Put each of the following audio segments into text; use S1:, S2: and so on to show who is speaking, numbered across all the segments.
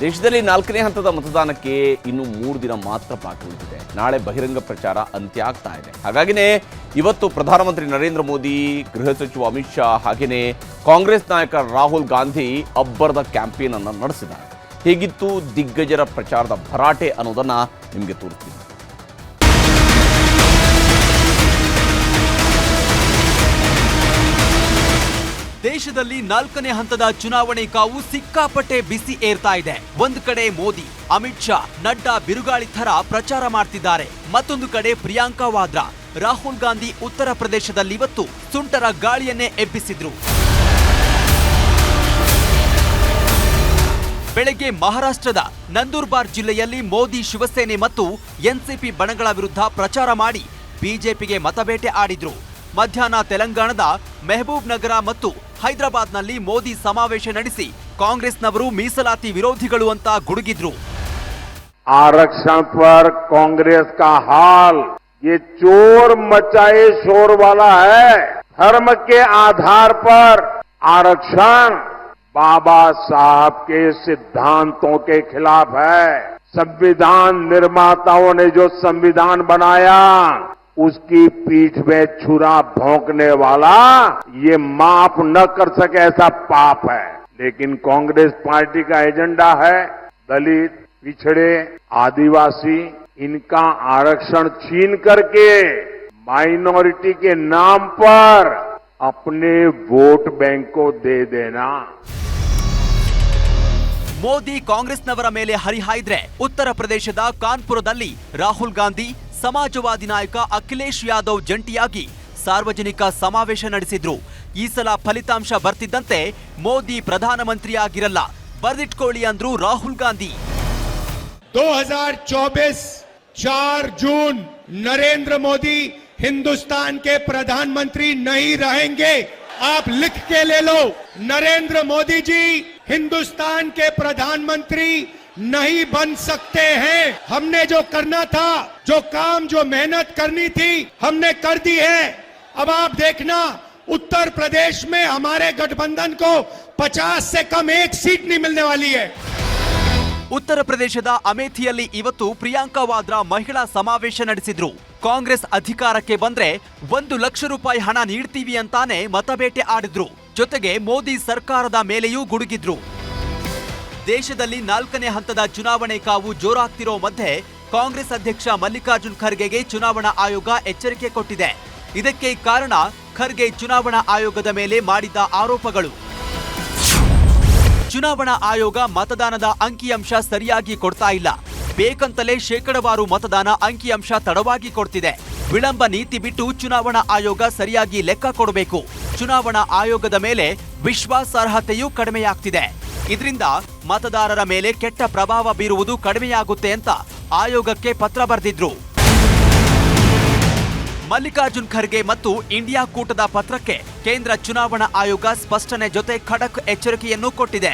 S1: ದೇಶದಲ್ಲಿ 4ನೇ ಹಂತದ ಮತದಾನಕ್ಕೆ ಇನ್ನು 3 ದಿನ ಮಾತ್ರ ಬಾಕಿ ಉಳಿದಿದೆ. ನಾಳೆ ಬಹಿರಂಗ ಪ್ರಚಾರ ಅಂತ್ಯ ಆಗ್ತಾ ಇದೆ. ಹಾಗಾಗಿನೇ ಇವತ್ತು ಪ್ರಧಾನಮಂತ್ರಿ ನರೇಂದ್ರ ಮೋದಿ, ಗೃಹ ಸಚಿವ ಅಮಿತ್ ಶಾ ಹಾಗೆಯೇ ಕಾಂಗ್ರೆಸ್ ನಾಯಕ ರಾಹುಲ್ ಗಾಂಧಿ ಅಬ್ಬರದ ಕ್ಯಾಂಪೇನ್ ಅನ್ನು ನಡೆಸಿದ್ದಾರೆ. ಹೇಗಿತ್ತು ದಿಗ್ಗಜರ ಪ್ರಚಾರದ ಭರಾಟೆ ಅನ್ನೋದನ್ನ ನಿಮಗೆ ತೋರಿಸ್ತೀನಿ.
S2: ದೇಶದಲ್ಲಿ 4ನೇ ಹಂತದ ಚುನಾವಣೆ ಕಾವು ಸಿಕ್ಕಾಪಟ್ಟೆ ಬಿಸಿ ಏರ್ತಾ ಇದೆ. ಒಂದು ಕಡೆ ಮೋದಿ, ಅಮಿತ್ ಶಾ, ನಡ್ಡಾ ಬಿರುಗಾಳಿ ಥರ ಪ್ರಚಾರ ಮಾಡ್ತಿದ್ದಾರೆ. ಮತ್ತೊಂದು ಕಡೆ ಪ್ರಿಯಾಂಕಾ ವಾದ್ರಾ, ರಾಹುಲ್ ಗಾಂಧಿ ಉತ್ತರ ಪ್ರದೇಶದಲ್ಲಿ ಇವತ್ತು ಸುಂಟರ ಗಾಳಿಯನ್ನೇ ಎಬ್ಬಿಸಿದ್ರು. ಬೆಳಗ್ಗೆ ಮಹಾರಾಷ್ಟ್ರದ ನಂದೂರ್ಬಾರ್ ಜಿಲ್ಲೆಯಲ್ಲಿ ಮೋದಿ ಶಿವಸೇನೆ ಮತ್ತು ಎನ್ಸಿಪಿ ಬಣಗಳ ವಿರುದ್ಧ ಪ್ರಚಾರ ಮಾಡಿ ಬಿಜೆಪಿಗೆ ಮತಬೇಟೆ ಆಡಿದ್ರು. ಮಧ್ಯಾಹ್ನ ತೆಲಂಗಾಣದ ಮೆಹಬೂಬ್ ನಗರ ಮತ್ತು ಹೈದರಾಬಾದ್ನಲ್ಲಿ ಮೋದಿ ಸಮಾವೇಶ ನಡೆಸಿ ಕಾಂಗ್ರೆಸ್ನವರು ಮೀಸಲಾತಿ ವಿರೋಧಿಗಳು ಅಂತ ಗುಡುಗಿದ್ರು.
S3: आरक्षण पर कांग्रेस का हाल ये चोर मचाए शोर वाला है. धर्म के आधार पर आरक्षण बाबा साहब के सिद्धांतों के खिलाफ है. संविधान निर्माताओं ने जो संविधान बनाया उसकी पीठ में छुरा भोंकने वाला ये माफ न कर सके ऐसा पाप है. लेकिन कांग्रेस पार्टी का एजेंडा है दलित, पिछड़े, आदिवासी इनका आरक्षण छीन करके माइनॉरिटी के नाम पर अपने वोट बैंक को दे देना.
S2: ಮೋದಿ ಕಾಂಗ್ರೆಸ್ನವರ ಮೇಲೆ ಹರಿಹಾಯ್ದ್ರೆ ಉತ್ತರ ಪ್ರದೇಶದ ಕಾನ್ಪುರದಲ್ಲಿ ರಾಹುಲ್ ಗಾಂಧಿ, ಸಮಾಜವಾದಿ ನಾಯಕ ಅಖಿಲೇಶ್ ಯಾದವ್ ಜಂಟಿಯಾಗಿ ಸಾರ್ವಜನಿಕ ಸಮಾವೇಶ ನಡೆಸಿದ್ರು. ಈ ಸಲ ಫಲಿತಾಂಶ ಬರ್ತಿದ್ದಂತೆ ಮೋದಿ ಪ್ರಧಾನಮಂತ್ರಿಯಾಗಿರಲ್ಲ, ಬರ್ದಿಟ್ಕೊಳ್ಳಿ ಅಂದ್ರು ರಾಹುಲ್ ಗಾಂಧಿ.
S4: 2024 4 जून नरेंद्र मोदी हिंदुस्तान के प्रधानमंत्री नहीं रहेंगे. आप लिख के ले लो, नरेंद्र मोदी जी हिंदुस्तान के प्रधानमंत्री नहीं बन सकते हैं. हमने जो करना था, जो काम, जो मेहनत करनी थी, हमने कर दी है. अब आप देखना उत्तर प्रदेश में हमारे गठबंधन को 50 से कम एक सीट नहीं मिलने वाली है.
S2: ಉತ್ತರ ಪ್ರದೇಶದ ಅಮೇಥಿಯಲ್ಲಿ ಇವತ್ತು ಪ್ರಿಯಾಂಕಾ ವಾದ್ರಾ ಮಹಿಳಾ ಸಮಾವೇಶ ನಡೆಸಿದ್ರು. ಕಾಂಗ್ರೆಸ್ ಅಧಿಕಾರಕ್ಕೆ ಬಂದ್ರೆ 1 ಲಕ್ಷ ರೂಪಾಯಿ ಹಣ ನೀಡ್ತೀವಿ ಅಂತಾನೆ ಮತಬೇಟೆ ಆಡಿದ್ರು. ಜೊತೆಗೆ ಮೋದಿ ಸರ್ಕಾರದ ಮೇಲೆಯೂ ಗುಡುಗಿದ್ರು. ದೇಶದಲ್ಲಿ 4ನೇ ಹಂತದ ಚುನಾವಣೆ ಕಾವು ಜೋರಾಗ್ತಿರೋ ಮಧ್ಯೆ ಕಾಂಗ್ರೆಸ್ ಅಧ್ಯಕ್ಷ ಮಲ್ಲಿಕಾರ್ಜುನ್ ಖರ್ಗೆಗೆ ಚುನಾವಣಾ ಆಯೋಗ ಎಚ್ಚರಿಕೆ ಕೊಟ್ಟಿದೆ. ಇದಕ್ಕೆ ಕಾರಣ ಖರ್ಗೆ ಚುನಾವಣಾ ಆಯೋಗದ ಮೇಲೆ ಮಾಡಿದ ಆರೋಪಗಳು. ಚುನಾವಣಾ ಆಯೋಗ ಮತದಾನದ ಅಂಕಿಅಂಶ ಸರಿಯಾಗಿ ಕೊಡ್ತಾ ಇಲ್ಲ, ಬೇಕಂತಲೇ ಶೇಕಡವಾರು ಮತದಾನ ಅಂಕಿಅಂಶ ತಡವಾಗಿ ಕೊಡ್ತಿದೆ. ವಿಳಂಬ ನೀತಿ ಬಿಟ್ಟು ಚುನಾವಣಾ ಆಯೋಗ ಸರಿಯಾಗಿ ಲೆಕ್ಕ ಕೊಡಬೇಕು. ಚುನಾವಣಾ ಆಯೋಗದ ಮೇಲೆ ವಿಶ್ವಾಸಾರ್ಹತೆಯೂ ಕಡಿಮೆಯಾಗ್ತಿದೆ. ಇದರಿಂದ ಮತದಾರರ ಮೇಲೆ ಕೆಟ್ಟ ಪ್ರಭಾವ ಬೀರುವುದು ಕಡಿಮೆಯಾಗುತ್ತೆ ಅಂತ ಆಯೋಗಕ್ಕೆ ಪತ್ರ ಬರೆದಿದ್ರು. ಮಲ್ಲಿಕಾರ್ಜುನ್ ಖರ್ಗೆ ಮತ್ತು ಇಂಡಿಯಾ ಕೂಟದ ಪತ್ರಕ್ಕೆ ಕೇಂದ್ರ ಚುನಾವಣಾ ಆಯೋಗ ಸ್ಪಷ್ಟನೆ ಜೊತೆ ಖಡಕ್ ಎಚ್ಚರಿಕೆಯನ್ನು ಕೊಟ್ಟಿದೆ.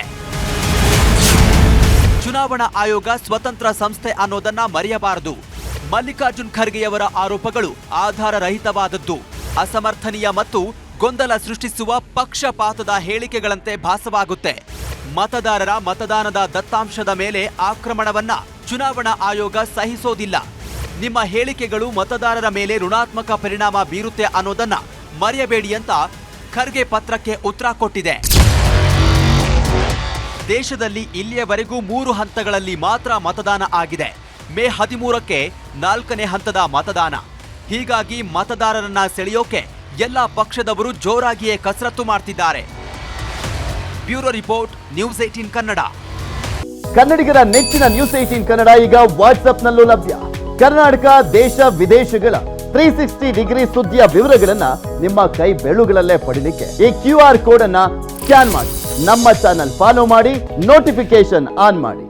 S2: ಚುನಾವಣಾ ಆಯೋಗ ಸ್ವತಂತ್ರ ಸಂಸ್ಥೆ ಅನ್ನೋದನ್ನ ಮರೆಯಬಾರದು. ಮಲ್ಲಿಕಾರ್ಜುನ್ ಖರ್ಗೆಯವರ ಆರೋಪಗಳು ಆಧಾರರಹಿತವಾದದ್ದು, ಅಸಮರ್ಥನೀಯ ಮತ್ತು ಗೊಂದಲ ಸೃಷ್ಟಿಸುವ ಪಕ್ಷಪಾತದ ಹೇಳಿಕೆಗಳಂತೆ ಭಾಸವಾಗುತ್ತೆ. ಮತದಾರರ ಮತದಾನದ ದತ್ತಾಂಶದ ಮೇಲೆ ಆಕ್ರಮಣವನ್ನ ಚುನಾವಣಾ ಆಯೋಗ ಸಹಿಸೋದಿಲ್ಲ. ನಿಮ್ಮ ಹೇಳಿಕೆಗಳು ಮತದಾರರ ಮೇಲೆ ಋಣಾತ್ಮಕ ಪರಿಣಾಮ ಬೀರುತ್ತೆ ಅನ್ನೋದನ್ನ ಮರೆಯಬೇಡಿ ಅಂತ ಖರ್ಗೆ ಪತ್ರಕ್ಕೆ ಉತ್ತರ ಕೊಟ್ಟಿದೆ. ದೇಶದಲ್ಲಿ ಇಲ್ಲಿಯವರೆಗೂ 3 ಹಂತಗಳಲ್ಲಿ ಮಾತ್ರ ಮತದಾನ ಆಗಿದೆ. ಮೇ 13ಕ್ಕೆ 4ನೇ ಹಂತದ ಮತದಾನ. ಹೀಗಾಗಿ ಮತದಾರರನ್ನ ಸೆಳೆಯೋಕೆ ಎಲ್ಲ ಪಕ್ಷದವರು ಜೋರಾಗಿಯೇ ಕಸರತ್ತು ಮಾಡ್ತಿದ್ದಾರೆ. Bureau report, news 18 Kannada.
S5: ಕನ್ನಡಿಗರ ನೆಚ್ಚಿನ ನ್ಯೂಸ್ 18 ಕನ್ನಡ ಈಗ ವಾಟ್ಸ್ಆಪ್ನಲ್ಲೂ ಲಭ್ಯ. ಕರ್ನಾಟಕ, ದೇಶ ವಿದೇಶಗಳ 360 ಡಿಗ್ರಿ ಸುದ್ದಿಯ ವಿವರಗಳನ್ನ ನಿಮ್ಮ ಕೈ ಬೆರಳುಗಳಲ್ಲೇ ಪಡಿಲಿಕ್ಕೆ ಈ QR ಕೋಡ್ ಅನ್ನ ಸ್ಕ್ಯಾನ್ ಮಾಡಿ, ನಮ್ಮ ಚಾನಲ್ ಫಾಲೋ ಮಾಡಿ, ನೋಟಿಫಿಕೇಶನ್ ಆನ್ ಮಾಡಿ.